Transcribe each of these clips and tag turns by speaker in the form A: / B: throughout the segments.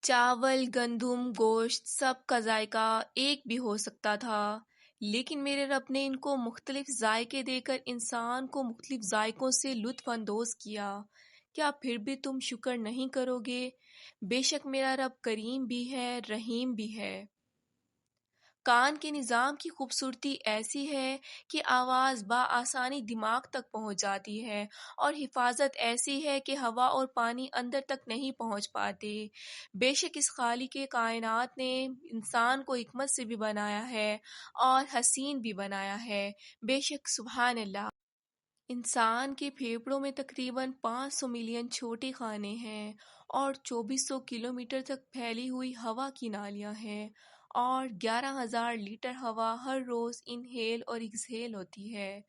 A: چاول، گندم، گوشت سب کا ذائقہ ایک بھی ہو سکتا تھا، لیکن میرے رب نے ان کو مختلف ذائقے دے کر انسان کو مختلف ذائقوں سے لطف اندوز کیا۔ کیا پھر بھی تم شکر نہیں کرو گے؟ بے شک میرا رب کریم بھی ہے، رحیم بھی ہے۔ کان کے نظام کی خوبصورتی ایسی ہے کہ آواز بآسانی دماغ تک پہنچ جاتی ہے، اور حفاظت ایسی ہے کہ ہوا اور پانی اندر تک نہیں پہنچ پاتے۔ بے شک اس خالق کائنات نے انسان کو حکمت سے بھی بنایا ہے اور حسین بھی بنایا ہے۔ بے شک سبحان اللہ۔ انسان کے پھیپھڑوں میں تقریباً 500 ملین چھوٹے خانے ہیں، اور 2400 کلومیٹر تک پھیلی ہوئی ہوا کی نالیاں ہیں، اور 11,000 لیٹر ہوا ہر روز انہیل اور ایکسہیل ہوتی ہے۔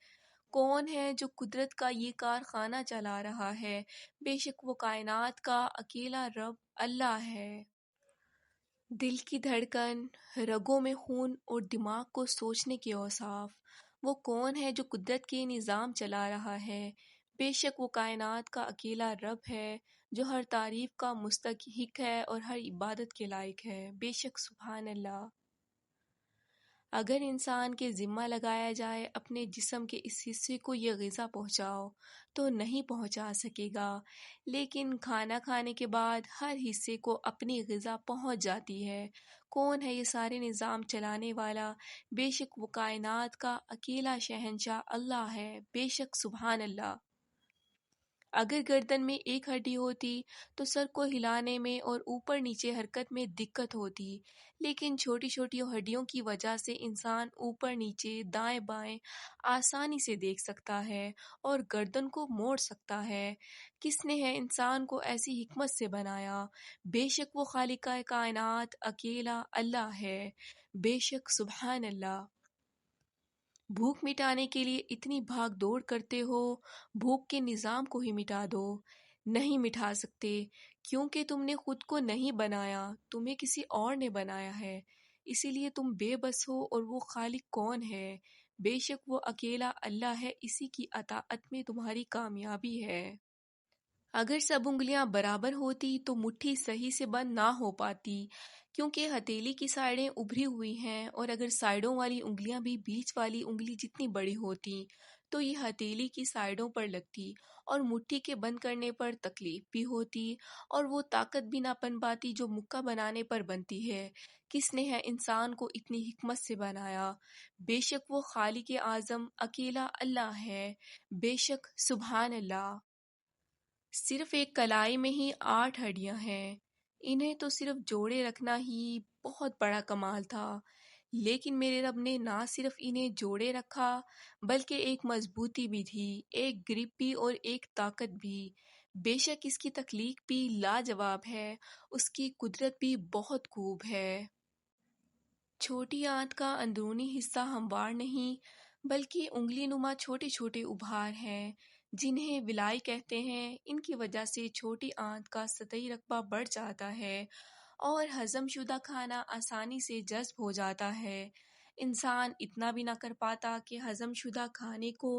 A: کون ہے جو قدرت کا یہ کارخانہ چلا رہا ہے؟ بے شک وہ کائنات کا اکیلا رب اللہ ہے۔ دل کی دھڑکن، رگوں میں خون اور دماغ کو سوچنے کے اوصاف، وہ کون ہے جو قدرت کے نظام چلا رہا ہے؟ بے شک وہ کائنات کا اکیلا رب ہے جو ہر تعریف کا مستحق ہے اور ہر عبادت کے لائق ہے۔ بے شک سبحان اللہ۔ اگر انسان کے ذمہ لگایا جائے اپنے جسم کے اس حصے کو یہ غذا پہنچاؤ تو نہیں پہنچا سکے گا، لیکن کھانا کھانے کے بعد ہر حصے کو اپنی غذا پہنچ جاتی ہے۔ کون ہے یہ سارے نظام چلانے والا؟ بے شک وہ کائنات کا اکیلا شہنشاہ اللہ ہے۔ بے شک سبحان اللہ۔ اگر گردن میں ایک ہڈی ہوتی تو سر کو ہلانے میں اور اوپر نیچے حرکت میں دقت ہوتی، لیکن چھوٹی چھوٹی ہڈیوں کی وجہ سے انسان اوپر نیچے دائیں بائیں آسانی سے دیکھ سکتا ہے اور گردن کو موڑ سکتا ہے۔ کس نے ہے انسان کو ایسی حکمت سے بنایا؟ بے شک وہ خالق کائنات اکیلا اللہ ہے۔ بے شک سبحان اللہ۔ بھوک مٹانے کے لیے اتنی بھاگ دوڑ کرتے ہو، بھوک کے نظام کو ہی مٹا دو۔ نہیں مٹا سکتے، کیونکہ تم نے خود کو نہیں بنایا، تمہیں کسی اور نے بنایا ہے، اسی لیے تم بے بس ہو۔ اور وہ خالق کون ہے؟ بے شک وہ اکیلا اللہ ہے، اسی کی اطاعت میں تمہاری کامیابی ہے۔ اگر سب انگلیاں برابر ہوتی تو مٹھی صحیح سے بند نہ ہو پاتی، کیونکہ ہتھیلی کی سائڈیں ابھری ہوئی ہیں، اور اگر سائڈوں والی انگلیاں بھی بیچ والی انگلی جتنی بڑی ہوتی تو یہ ہتھیلی کی سائڈوں پر لگتی اور مٹھی کے بند کرنے پر تکلیف بھی ہوتی، اور وہ طاقت بھی نہ بن پاتی جو مکہ بنانے پر بنتی ہے۔ کس نے ہے انسان کو اتنی حکمت سے بنایا؟ بے شک وہ خالق اعظم اکیلا اللہ ہے۔ بے شک سبحان اللہ۔ صرف ایک کلائی میں ہی 8 ہڈیاں ہیں، انہیں تو صرف جوڑے رکھنا ہی بہت بڑا کمال تھا، لیکن میرے رب نے نہ صرف انہیں جوڑے رکھا بلکہ ایک مضبوطی بھی تھی، ایک گرپ بھی اور ایک طاقت بھی۔ بے شک اس کی تخلیق بھی لاجواب ہے، اس کی قدرت بھی بہت خوب ہے۔ چھوٹی آنت کا اندرونی حصہ ہموار نہیں بلکہ انگلی نما چھوٹے چھوٹے ابھار ہیں جنہیں ولائی کہتے ہیں۔ ان کی وجہ سے چھوٹی آنت کا سطحی رقبہ بڑھ جاتا ہے اور ہضم شدہ کھانا آسانی سے جذب ہو جاتا ہے۔ انسان اتنا بھی نہ کر پاتا کہ ہضم شدہ کھانے کو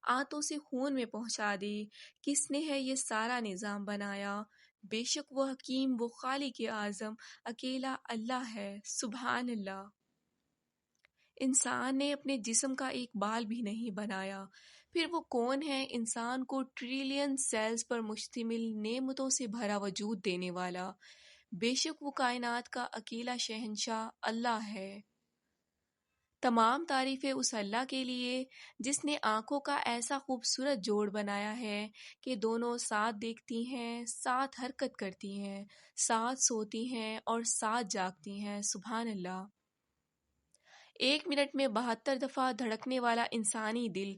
A: آنتوں سے خون میں پہنچا دے۔ کس نے ہے یہ سارا نظام بنایا؟ بے شک وہ حکیم، وہ خالق اعظم اکیلا اللہ ہے۔ سبحان اللہ۔ انسان نے اپنے جسم کا ایک بال بھی نہیں بنایا، پھر وہ کون ہے انسان کو ٹریلین سیلز پر مشتمل نعمتوں سے بھرا وجود دینے والا؟ بے شک وہ کائنات کا اکیلا شہنشاہ اللہ ہے۔ تمام تعریفیں اس اللہ کے لیے جس نے آنکھوں کا ایسا خوبصورت جوڑ بنایا ہے کہ دونوں ساتھ دیکھتی ہیں، ساتھ حرکت کرتی ہیں، ساتھ سوتی ہیں اور ساتھ جاگتی ہیں۔ سبحان اللہ۔ 1 منٹ میں 72 دفعہ دھڑکنے والا انسانی دل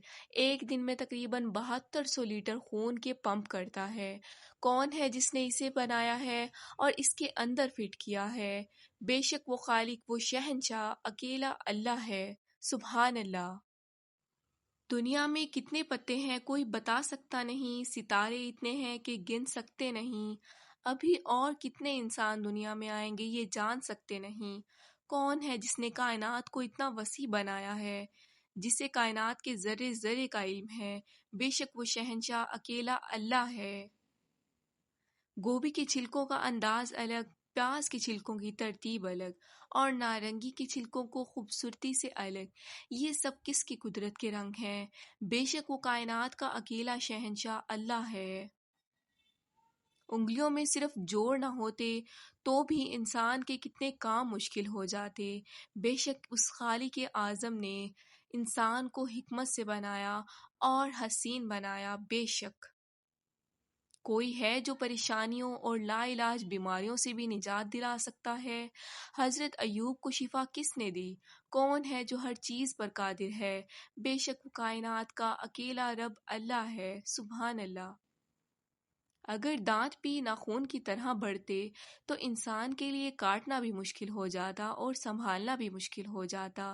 A: ایک دن میں تقریباً 7200 لیٹر خون کے پمپ کرتا ہے۔ کون ہے جس نے اسے بنایا ہے اور اس کے اندر فٹ کیا ہے؟ بے شک وہ خالق، وہ شہنشاہ اکیلا اللہ ہے۔ سبحان اللہ۔ دنیا میں کتنے پتے ہیں کوئی بتا سکتا نہیں، ستارے اتنے ہیں کہ گن سکتے نہیں، ابھی اور کتنے انسان دنیا میں آئیں گے یہ جان سکتے نہیں۔ کون ہے جس نے کائنات کو اتنا وسیع بنایا ہے، جسے کائنات کے ذرے ذرے کا علم ہے؟ بے شک وہ شہنشاہ اکیلا اللہ ہے۔ گوبھی کے چھلکوں کا انداز الگ، پیاز کے چھلکوں کی ترتیب الگ اور نارنگی کے چھلکوں کو خوبصورتی سے الگ، یہ سب کس کی قدرت کے رنگ ہیں؟ بے شک وہ کائنات کا اکیلا شہنشاہ اللہ ہے۔ انگلیوں میں صرف جوڑ نہ ہوتے تو بھی انسان کے کتنے کام مشکل ہو جاتے۔ بے شک اس خالق اعظم نے انسان کو حکمت سے بنایا اور حسین بنایا۔ بے شک کوئی ہے جو پریشانیوں اور لا علاج بیماریوں سے بھی نجات دلا سکتا ہے؟ حضرت ایوب کو شفا کس نے دی؟ کون ہے جو ہر چیز پر قادر ہے؟ بے شک وہ کائنات کا اکیلا رب اللہ ہے۔ سبحان اللہ۔ اگر دانت بھی ناخن کی طرح بڑھتے تو انسان کے لیے کاٹنا بھی مشکل ہو جاتا اور سنبھالنا بھی مشکل ہو جاتا۔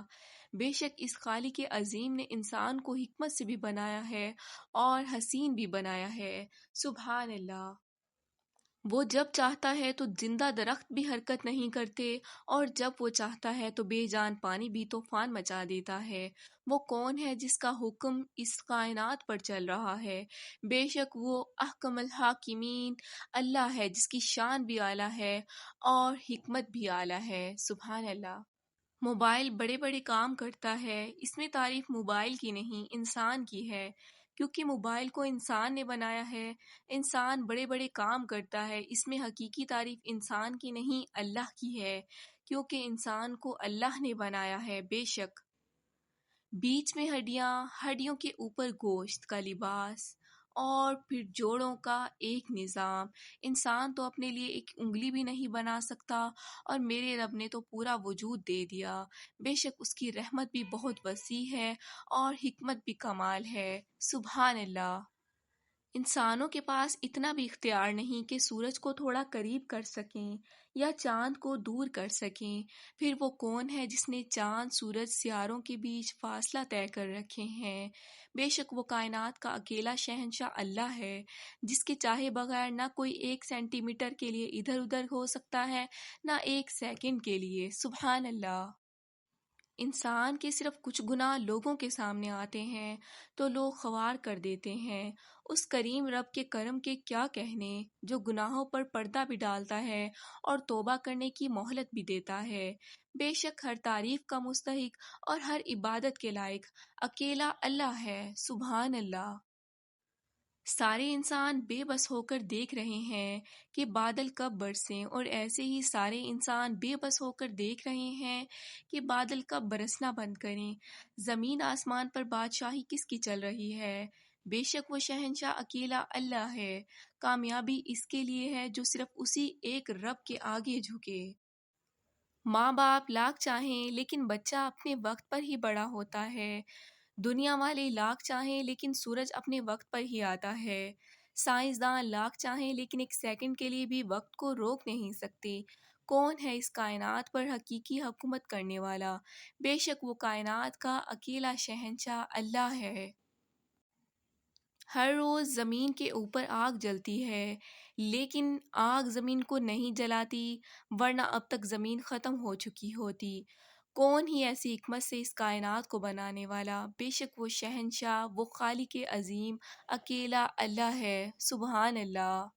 A: بے شک اس خالق عظیم نے انسان کو حکمت سے بھی بنایا ہے اور حسین بھی بنایا ہے۔ سبحان اللہ۔ وہ جب چاہتا ہے تو زندہ درخت بھی حرکت نہیں کرتے اور جب وہ چاہتا ہے تو بے جان پانی بھی طوفان مچا دیتا ہے۔ وہ کون ہے جس کا حکم اس کائنات پر چل رہا ہے؟ بے شک وہ احکم الحاکمین اللہ ہے جس کی شان بھی اعلیٰ ہے اور حکمت بھی اعلیٰ ہے۔ سبحان اللہ۔ موبائل بڑے بڑے کام کرتا ہے، اس میں تعریف موبائل کی نہیں انسان کی ہے، کیونکہ موبائل کو انسان نے بنایا ہے۔ انسان بڑے بڑے کام کرتا ہے، اس میں حقیقی تعریف انسان کی نہیں اللہ کی ہے، کیونکہ انسان کو اللہ نے بنایا ہے۔ بے شک بیچ میں ہڈیاں، ہڈیوں کے اوپر گوشت کا لباس اور پھر جوڑوں کا ایک نظام۔ انسان تو اپنے لیے ایک انگلی بھی نہیں بنا سکتا اور میرے رب نے تو پورا وجود دے دیا۔ بے شک اس کی رحمت بھی بہت وسیع ہے اور حکمت بھی کمال ہے۔ سبحان اللہ۔ انسانوں کے پاس اتنا بھی اختیار نہیں کہ سورج کو تھوڑا قریب کر سکیں یا چاند کو دور کر سکیں۔ پھر وہ کون ہے جس نے چاند، سورج، سیاروں کے بیچ فاصلہ طے کر رکھے ہیں؟ بے شک وہ کائنات کا اکیلا شہنشاہ اللہ ہے جس کے چاہے بغیر نہ کوئی 1 سینٹی میٹر کے لیے ادھر ادھر ہو سکتا ہے نہ 1 سیکنڈ کے لیے۔ سبحان اللہ۔ انسان کے صرف کچھ گناہ لوگوں کے سامنے آتے ہیں تو لوگ خوار کر دیتے ہیں، اس کریم رب کے کرم کے کیا کہنے جو گناہوں پر پردہ بھی ڈالتا ہے اور توبہ کرنے کی مہلت بھی دیتا ہے۔ بے شک ہر تعریف کا مستحق اور ہر عبادت کے لائق اکیلا اللہ ہے۔ سبحان اللہ۔ سارے انسان بے بس ہو کر دیکھ رہے ہیں کہ بادل کب برسیں، اور ایسے ہی سارے انسان بے بس ہو کر دیکھ رہے ہیں کہ بادل کب برسنا بند کریں۔ زمین آسمان پر بادشاہی کس کی چل رہی ہے؟ بے شک وہ شہنشاہ اکیلا اللہ ہے۔ کامیابی اس کے لیے ہے جو صرف اسی ایک رب کے آگے جھکے۔ ماں باپ لاکھ چاہیں لیکن بچہ اپنے وقت پر ہی بڑا ہوتا ہے۔ دنیا والے لاکھ چاہیں لیکن سورج اپنے وقت پر ہی آتا ہے۔ سائنسدان لاکھ چاہیں لیکن 1 سیکنڈ کے لیے بھی وقت کو روک نہیں سکتے۔ کون ہے اس کائنات پر حقیقی حکومت کرنے والا؟ بے شک وہ کائنات کا اکیلا شہنشاہ اللہ ہے۔ ہر روز زمین کے اوپر آگ جلتی ہے لیکن آگ زمین کو نہیں جلاتی، ورنہ اب تک زمین ختم ہو چکی ہوتی۔ کون ہی ایسی حکمت سے اس کائنات کو بنانے والا؟ بے شک وہ شہنشاہ، وہ خالق عظیم اکیلا اللہ ہے۔ سبحان اللہ۔